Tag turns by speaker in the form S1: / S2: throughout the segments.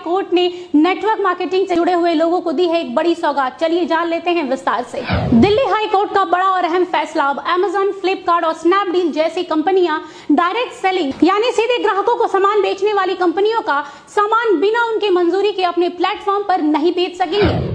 S1: Court ने network marketing से जुड़े हुए लोगों को दी है एक बड़ी सौगात। चलिए जान लेते हैं विस्तार से। दिल्ली हाई कोर्ट का बड़ा और अहम फैसला। अब अमेजन, फ्लिपकार्ट और स्नैपडील जैसी कंपनियां डायरेक्ट सेलिंग यानी सीधे ग्राहकों को सामान बेचने वाली कंपनियों का सामान बिना उनकी मंजूरी के अपने प्लेटफॉर्म पर नहीं बेच सकेंगे।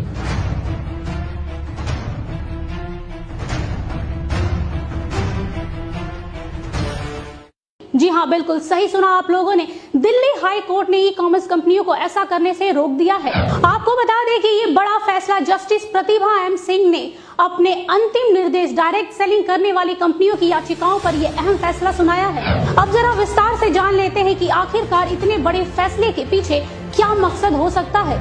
S1: जी हाँ, बिल्कुल सही सुना आप लोगों ने। दिल्ली हाई कोर्ट ने ई कॉमर्स कंपनियों को ऐसा करने से रोक दिया है। आपको बता दें कि ये बड़ा फैसला जस्टिस प्रतिभा एम सिंह ने अपने अंतिम निर्देश डायरेक्ट सेलिंग करने वाली कंपनियों की याचिकाओं पर यह अहम फैसला सुनाया है। अब जरा विस्तार से जान लेते हैं कि आखिरकार इतने बड़े फैसले के पीछे क्या मकसद हो सकता है।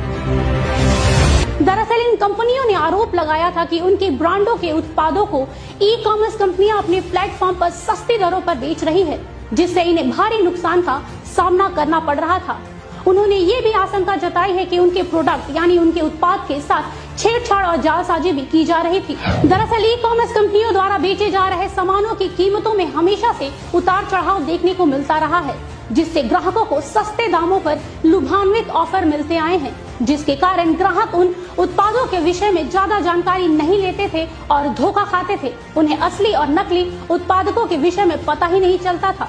S1: दरअसल इन कंपनियों ने आरोप लगाया था कि उनके ब्रांडों के उत्पादों को ई कॉमर्स कंपनियां अपने प्लेटफॉर्म पर सस्ती दरों पर बेच रही है, जिससे इन्हें भारी नुकसान का सामना करना पड़ रहा था। उन्होंने ये भी आशंका जताई है कि उनके प्रोडक्ट यानी उनके उत्पाद के साथ छेड़छाड़ और जालसाजी भी की जा रही थी। दरअसल ई कॉमर्स कंपनियों द्वारा बेचे जा रहे सामानों की कीमतों में हमेशा से उतार चढ़ाव देखने को मिलता रहा है, जिससे ग्राहकों को सस्ते दामों पर लुभान्वित ऑफर मिलते आए हैं, जिसके कारण ग्राहक उन उत्पादों के विषय में ज्यादा जानकारी नहीं लेते थे और धोखा खाते थे। उन्हें असली और नकली उत्पादकों के विषय में पता ही नहीं चलता था।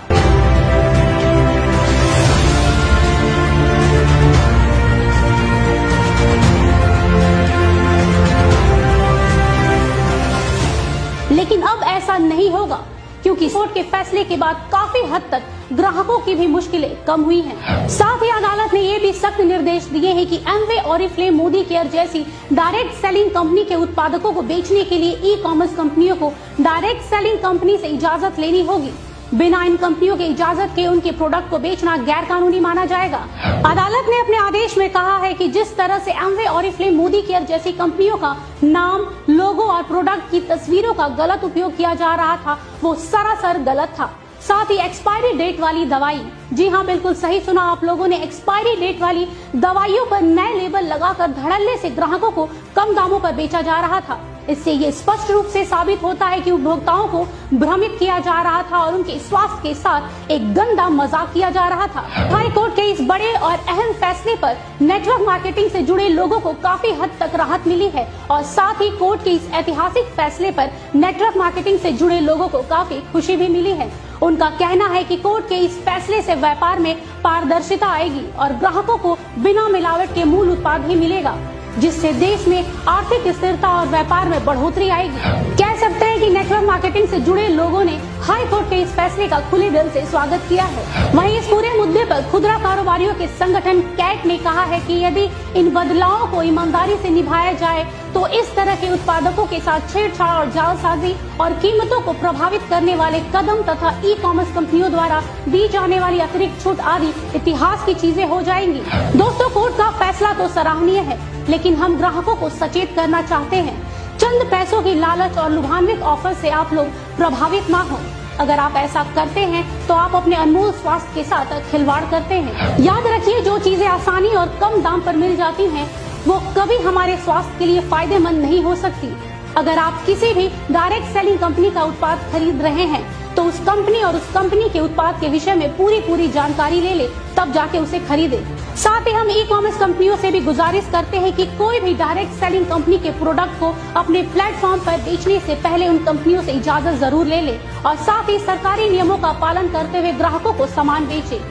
S1: लेकिन अब ऐसा नहीं होगा, क्योंकि कोर्ट के फैसले के बाद काफी हद तक ग्राहकों की भी मुश्किलें कम हुई हैं। साथ ही अदालत ने ये भी सख्त निर्देश दिए हैं कि एमवे, ओरिफ्लेम, मोदी केयर जैसी डायरेक्ट सेलिंग कंपनी के उत्पादकों को बेचने के लिए ई कॉमर्स कंपनियों को डायरेक्ट सेलिंग कंपनी से इजाजत लेनी होगी। बिना इन कंपनियों के इजाजत के उनके प्रोडक्ट को बेचना गैर कानूनी माना जाएगा। अदालत ने अपने आदेश में कहा है कि जिस तरह से एमवे, ओरिफ्लेम, मोदी केयर जैसी कंपनियों का नाम, लोगो और प्रोडक्ट की तस्वीरों का गलत उपयोग किया जा रहा था, वो सरासर गलत था। साथ ही एक्सपायरी डेट वाली दवाई, जी हाँ बिल्कुल सही सुना आप लोगों ने, एक्सपायरी डेट वाली दवाइयों पर नए लेबल लगाकर धड़ल्ले से ग्राहकों को कम दामों पर बेचा जा रहा था। इससे ये स्पष्ट रूप से साबित होता है कि उपभोक्ताओं को भ्रमित किया जा रहा था और उनके स्वास्थ्य के साथ एक गंदा मजाक किया जा रहा था। हाई कोर्ट के इस बड़े और अहम फैसले पर नेटवर्क मार्केटिंग से जुड़े लोगों को काफी हद तक राहत मिली है और साथ ही कोर्ट के इस ऐतिहासिक फैसले पर नेटवर्क मार्केटिंग से जुड़े लोगों को काफी खुशी भी मिली है। उनका कहना है कि कोर्ट के इस फैसले से व्यापार में पारदर्शिता आएगी और ग्राहकों को बिना मिलावट के मूल उत्पाद ही मिलेगा, जिससे देश में आर्थिक स्थिरता और व्यापार में बढ़ोतरी आएगी। कह सकते हैं कि नेटवर्क मार्केटिंग से जुड़े लोगों ने हाई कोर्ट के इस फैसले का खुले दिल से स्वागत किया है। वहीं इस पूरे मुद्दे पर खुदरा कारोबारियों के संगठन कैट ने कहा है कि यदि इन बदलावों को ईमानदारी से निभाया जाए तो इस तरह के उत्पादकों के साथ छेड़छाड़ और जालसाजी और कीमतों को प्रभावित करने वाले कदम तथा ई कॉमर्स कंपनियों द्वारा दी जाने वाली अतिरिक्त छूट आदि इतिहास की चीजें हो जाएंगी। दोस्तों, कोर्ट का फैसला तो सराहनीय है, लेकिन हम ग्राहकों को सचेत करना चाहते हैं। चंद पैसों की लालच और लुभान्वित ऑफर से आप लोग प्रभावित ना हो। अगर आप ऐसा करते हैं तो आप अपने अनमोल स्वास्थ्य के साथ खिलवाड़ करते हैं। याद रखिए, जो चीजें आसानी और कम दाम पर मिल जाती हैं, वो कभी हमारे स्वास्थ्य के लिए फायदेमंद नहीं हो सकती। अगर आप किसी भी डायरेक्ट सेलिंग कंपनी का उत्पाद खरीद रहे हैं तो उस कंपनी और उस कंपनी के उत्पाद के विषय में पूरी जानकारी ले ले, तब जाके उसे खरीदे। साथ ही हम ई कॉमर्स कंपनियों से भी गुजारिश करते हैं कि कोई भी डायरेक्ट सेलिंग कंपनी के प्रोडक्ट को अपने प्लेटफॉर्म पर बेचने से पहले उन कंपनियों से इजाजत जरूर ले ले और साथ ही सरकारी नियमों का पालन करते हुए ग्राहकों को सामान बेचे।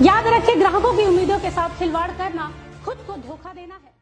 S1: याद रखें, ग्राहकों की उम्मीदों के साथ खिलवाड़ करना खुद को धोखा देना है।